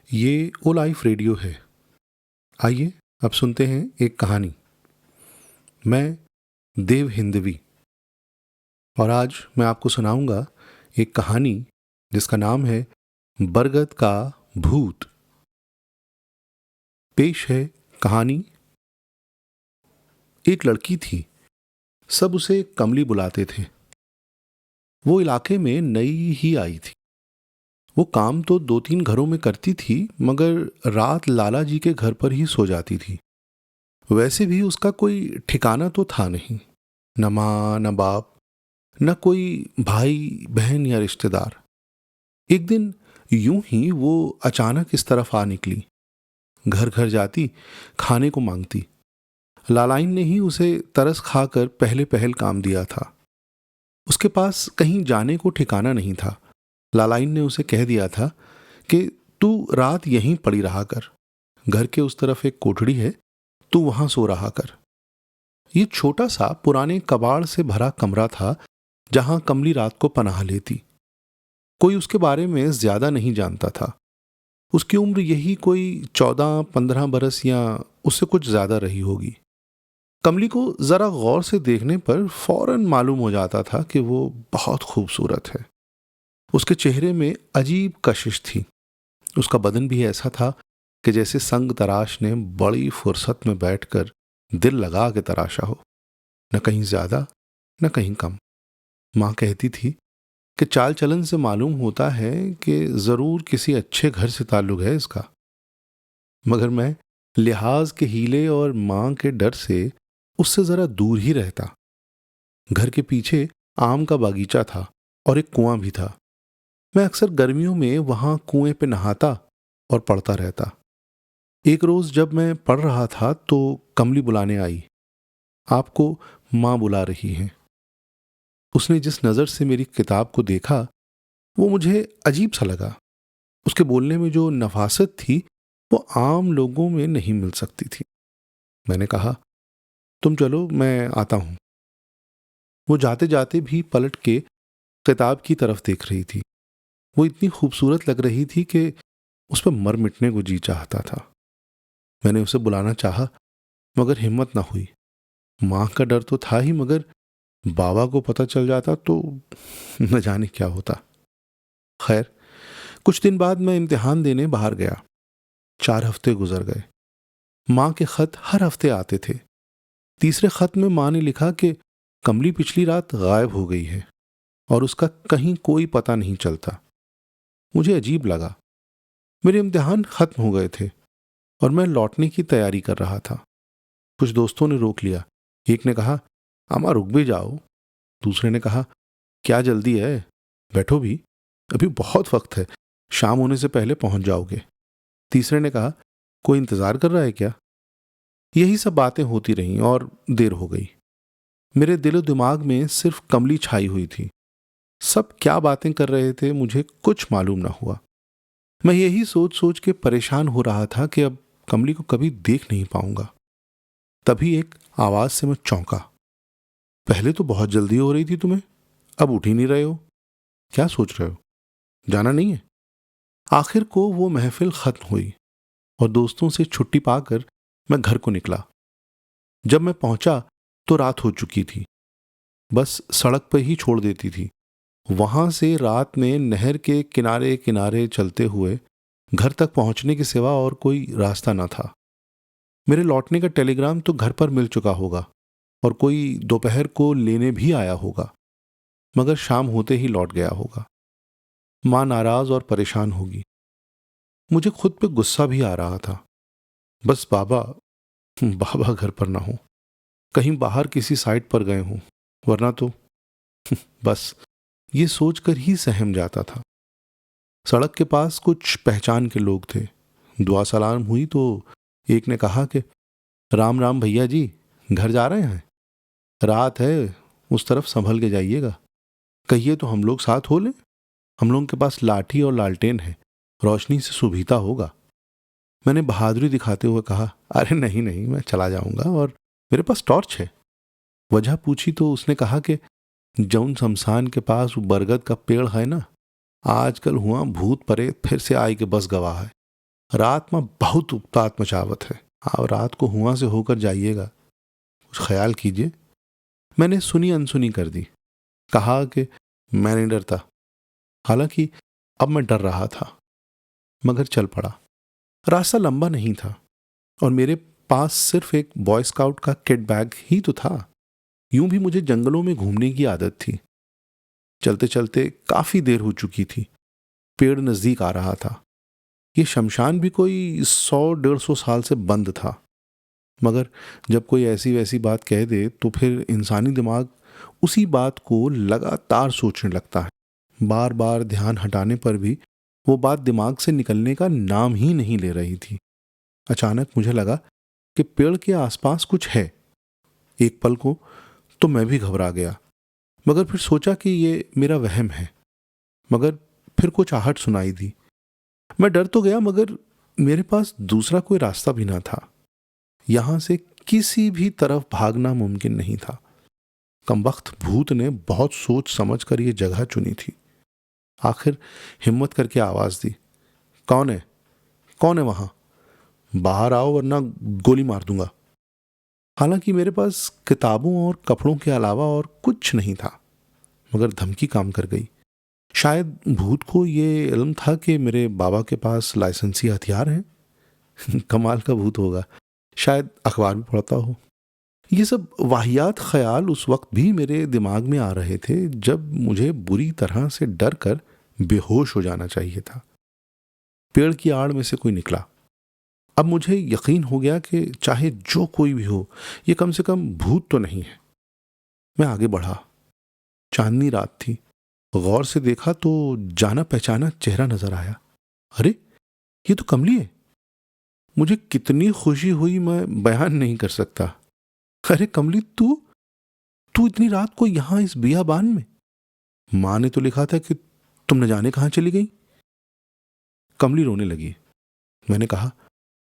ये ओ life radio है। आइए अब सुनते हैं एक कहानी। मैं देव हिंदवी और आज मैं आपको सुनाऊंगा एक कहानी जिसका नाम है बरगद का भूत। पेश है कहानी। एक लड़की थी, सब उसे कमली बुलाते थे। वो इलाके में नई ही आई थी। वो काम तो 2-3 घरों में करती थी, मगर रात लाला जी के घर पर ही सो जाती थी। वैसे भी उसका कोई ठिकाना तो था नहीं, न माँ न बाप, न कोई भाई बहन या रिश्तेदार। एक दिन यूं ही वो अचानक इस तरफ आ निकली। घर घर जाती, खाने को मांगती। लालाइन ने ही उसे तरस खाकर पहले पहल काम दिया था। उसके पास कहीं जाने को ठिकाना नहीं था। लालाइन ने उसे कह दिया था कि तू रात यहीं पड़ी रहा कर। घर के उस तरफ एक कोठड़ी है, तू वहां सो रहा कर। ये छोटा सा पुराने कबाड़ से भरा कमरा था जहां कमली रात को पनाह लेती। कोई उसके बारे में ज्यादा नहीं जानता था। उसकी उम्र यही कोई 14-15 बरस या उससे कुछ ज्यादा रही होगी। कमली को जरा गौर से देखने पर फौरन मालूम हो जाता था कि वो बहुत खूबसूरत है। उसके चेहरे में अजीब कशिश थी। उसका बदन भी ऐसा था कि जैसे संग तराश ने बड़ी फुर्सत में बैठकर दिल लगा के तराशा हो, न कहीं ज्यादा न कहीं कम। माँ कहती थी कि चाल चलन से मालूम होता है कि जरूर किसी अच्छे घर से ताल्लुक है इसका। मगर मैं लिहाज के हीले और माँ के डर से उससे जरा दूर ही रहता। घर के पीछे आम का बागीचा था और एक कुआं भी था। मैं अक्सर गर्मियों में वहां कुएं पे नहाता और पढ़ता रहता। एक रोज जब मैं पढ़ रहा था तो कमली बुलाने आई। आपको माँ बुला रही हैं। उसने जिस नजर से मेरी किताब को देखा वो मुझे अजीब सा लगा। उसके बोलने में जो नफासत थी वो आम लोगों में नहीं मिल सकती थी। मैंने कहा, तुम चलो, मैं आता हूं। वो जाते जाते भी पलट के किताब की तरफ देख रही थी। वो इतनी खूबसूरत लग रही थी कि उस पर मर मिटने को जी चाहता था। मैंने उसे बुलाना चाहा, मगर हिम्मत ना हुई। मां का डर तो था ही, मगर बाबा को पता चल जाता तो न जाने क्या होता। खैर, कुछ दिन बाद मैं इम्तिहान देने बाहर गया। 4 हफ्ते गुजर गए। माँ के खत हर हफ्ते आते थे। तीसरे खत में माँ ने लिखा कि कमली पिछली रात गायब हो गई है और उसका कहीं कोई पता नहीं चलता। मुझे अजीब लगा। मेरे इम्तिहान खत्म हो गए थे और मैं लौटने की तैयारी कर रहा था। कुछ दोस्तों ने रोक लिया। एक ने कहा, अमा रुक भी जाओ। दूसरे ने कहा, क्या जल्दी है, बैठो भी, अभी बहुत वक्त है, शाम होने से पहले पहुंच जाओगे। तीसरे ने कहा, कोई इंतजार कर रहा है क्या। यही सब बातें होती रहीं और देर हो गई। मेरे दिलो दिमाग में सिर्फ कमली छाई हुई थी। सब क्या बातें कर रहे थे मुझे कुछ मालूम ना हुआ। मैं यही सोच सोच के परेशान हो रहा था कि अब कमली को कभी देख नहीं पाऊंगा। तभी एक आवाज से मैं चौंका। पहले तो बहुत जल्दी हो रही थी तुम्हें, अब उठ ही नहीं रहे हो। क्या सोच रहे हो, जाना नहीं है। आखिर को वो महफिल खत्म हुई और दोस्तों से छुट्टी पाकर मैं घर को निकला। जब मैं पहुंचा तो रात हो चुकी थी। बस सड़क पर ही छोड़ देती थी। वहां से रात में नहर के किनारे किनारे चलते हुए घर तक पहुंचने के सिवा और कोई रास्ता न था। मेरे लौटने का टेलीग्राम तो घर पर मिल चुका होगा और कोई दोपहर को लेने भी आया होगा, मगर शाम होते ही लौट गया होगा। मां नाराज और परेशान होगी। मुझे खुद पे गुस्सा भी आ रहा था। बस बाबा बाबा घर पर ना हो, कहीं बाहर किसी साइट पर गए हों, वरना तो बस ये सोचकर ही सहम जाता था। सड़क के पास कुछ पहचान के लोग थे। दुआ सलाम हुई तो एक ने कहा कि राम राम भैया जी, घर जा रहे हैं, रात है, उस तरफ संभल के जाइएगा। कहिए तो हम लोग साथ हो लें, हम लोगों के पास लाठी और लालटेन है, रोशनी से सुभीता होगा। मैंने बहादुरी दिखाते हुए कहा, अरे नहीं नहीं, मैं चला जाऊंगा और मेरे पास टॉर्च है। वजह पूछी तो उसने कहा कि जौन शमशान के पास वो बरगद का पेड़ है ना, आजकल हुआ भूत प्रेत फिर से आई के बस गवाह है। रात में बहुत उत्पात मचावत है। आप रात को हुआ से होकर जाइएगा, कुछ ख्याल कीजिए। मैंने सुनी अनसुनी कर दी, कहा कि मैं नहीं डरता। हालांकि अब मैं डर रहा था, मगर चल पड़ा। रास्ता लंबा नहीं था और मेरे पास सिर्फ एक बॉय स्काउट का किट बैग ही तो था। यूं भी मुझे जंगलों में घूमने की आदत थी। चलते चलते काफी देर हो चुकी थी। पेड़ नजदीक आ रहा था। ये शमशान भी कोई 100-150 साल से बंद था, मगर जब कोई ऐसी वैसी बात कह दे तो फिर इंसानी दिमाग उसी बात को लगातार सोचने लगता है। बार बार ध्यान हटाने पर भी वो बात दिमाग से निकलने का नाम ही नहीं ले रही थी। अचानक मुझे लगा कि पेड़ के आसपास कुछ है। एक पल को तो मैं भी घबरा गया, मगर फिर सोचा कि ये मेरा वहम है। मगर फिर कुछ आहट सुनाई दी। मैं डर तो गया, मगर मेरे पास दूसरा कोई रास्ता भी ना था। यहां से किसी भी तरफ भागना मुमकिन नहीं था। कमबख्त भूत ने बहुत सोच समझ कर यह जगह चुनी थी। आखिर हिम्मत करके आवाज दी, कौन है? कौन है वहां? बाहर आओ वरना गोली मार दूंगा। हालांकि मेरे पास किताबों और कपड़ों के अलावा और कुछ नहीं था, मगर धमकी काम कर गई। शायद भूत को ये इल्म था कि मेरे बाबा के पास लाइसेंसी हथियार हैं। कमाल का भूत होगा, शायद अखबार भी पढ़ता हो। ये सब वाहियात ख्याल उस वक्त भी मेरे दिमाग में आ रहे थे जब मुझे बुरी तरह से डर कर बेहोश हो जाना चाहिए था। पेड़ की आड़ में से कोई निकला। अब मुझे यकीन हो गया कि चाहे जो कोई भी हो, ये कम से कम भूत तो नहीं है। मैं आगे बढ़ा। चांदनी रात थी। गौर से देखा तो जाना पहचाना चेहरा नजर आया। अरे, ये तो कमली है। मुझे कितनी खुशी हुई मैं बयान नहीं कर सकता। अरे कमली, तू तू इतनी रात को यहां इस बियाबान में? मां ने तो लिखा था कि तुम न जाने कहां चली गई। कमली रोने लगी। मैंने कहा,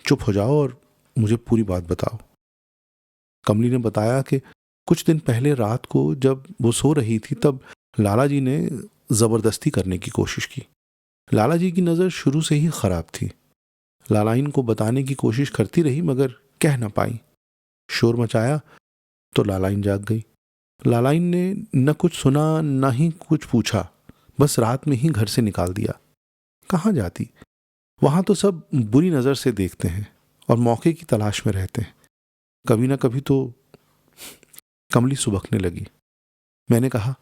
चुप हो जाओ और मुझे पूरी बात बताओ। कमली ने बताया कि कुछ दिन पहले रात को जब वो सो रही थी तब लाला जी ने जबरदस्ती करने की कोशिश की। लाला जी की नजर शुरू से ही खराब थी। लालाइन को बताने की कोशिश करती रही, मगर कह ना पाई। शोर मचाया तो लालाइन जाग गई। लालाइन ने न कुछ सुना न ही कुछ पूछा, बस रात में ही घर से निकाल दिया। कहाँ जाती? वहां तो सब बुरी नजर से देखते हैं और मौके की तलाश में रहते हैं। कभी ना कभी तो। कमली सुबकने लगी। मैंने कहा,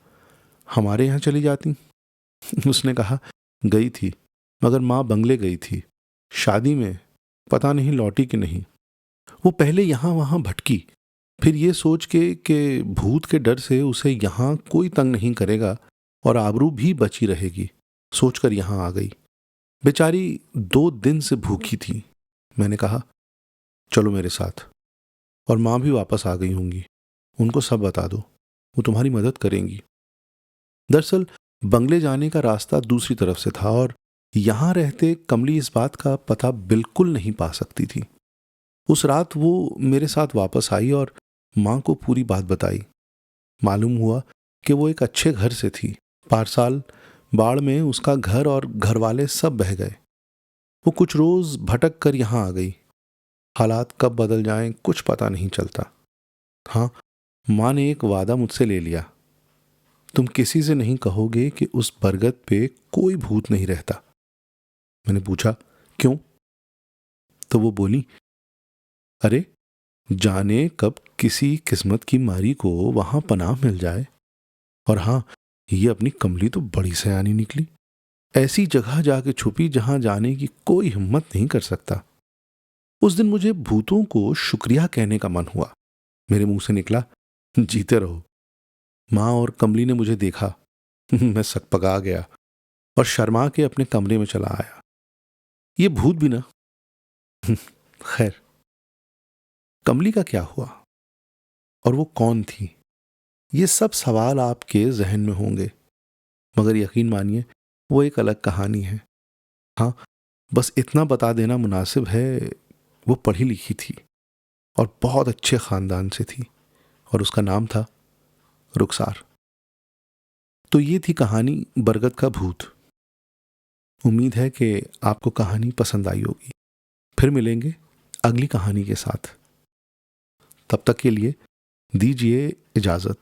हमारे यहाँ चली जाती? उसने कहा, गई थी, मगर माँ बंगले गई थी शादी में, पता नहीं लौटी कि नहीं। वो पहले यहाँ वहाँ भटकी, फिर ये सोच के कि भूत के डर से उसे यहाँ कोई तंग नहीं करेगा और आबरू भी बची रहेगी, सोचकर यहाँ आ गई। बेचारी 2 दिन से भूखी थी। मैंने कहा, चलो मेरे साथ। और माँ भी वापस आ गई होंगी, उनको सब बता दो, वो तुम्हारी मदद करेंगी। दरअसल बंगले जाने का रास्ता दूसरी तरफ से था और यहां रहते कमली इस बात का पता बिल्कुल नहीं पा सकती थी। उस रात वो मेरे साथ वापस आई और मां को पूरी बात बताई। मालूम हुआ कि वो एक अच्छे घर से थी। 5 साल बाढ़ में उसका घर और घर वाले सब बह गए। वो कुछ रोज भटक कर यहां आ गई। हालात कब बदल जाएं कुछ पता नहीं चलता। हाँ, मां ने एक वादा मुझसे ले लिया, तुम किसी से नहीं कहोगे कि उस बरगद पे कोई भूत नहीं रहता। मैंने पूछा, क्यों? तो वो बोली, अरे जाने कब किसी किस्मत की मारी को वहां पनाह मिल जाए। और हाँ, ये अपनी कमली तो बड़ी सयानी निकली। ऐसी जगह जाके छुपी जहां जाने की कोई हिम्मत नहीं कर सकता। उस दिन मुझे भूतों को शुक्रिया कहने का मन हुआ। मेरे मुंह से निकला, जीते रहो। माँ और कमली ने मुझे देखा। मैं सकपका गया और शर्मा के अपने कमरे में चला आया। ये भूत भी ना। खैर, कमली का क्या हुआ और वो कौन थी? ये सब सवाल आपके जहन में होंगे, मगर यकीन मानिए वो एक अलग कहानी है। हाँ, बस इतना बता देना मुनासिब है, वो पढ़ी लिखी थी और बहुत अच्छे खानदान से थी और उसका नाम था रुखसार। तो ये थी कहानी बरगद का भूत। उम्मीद है कि आपको कहानी पसंद आई होगी। फिर मिलेंगे अगली कहानी के साथ। तब तक के लिए दीजिए इजाजत।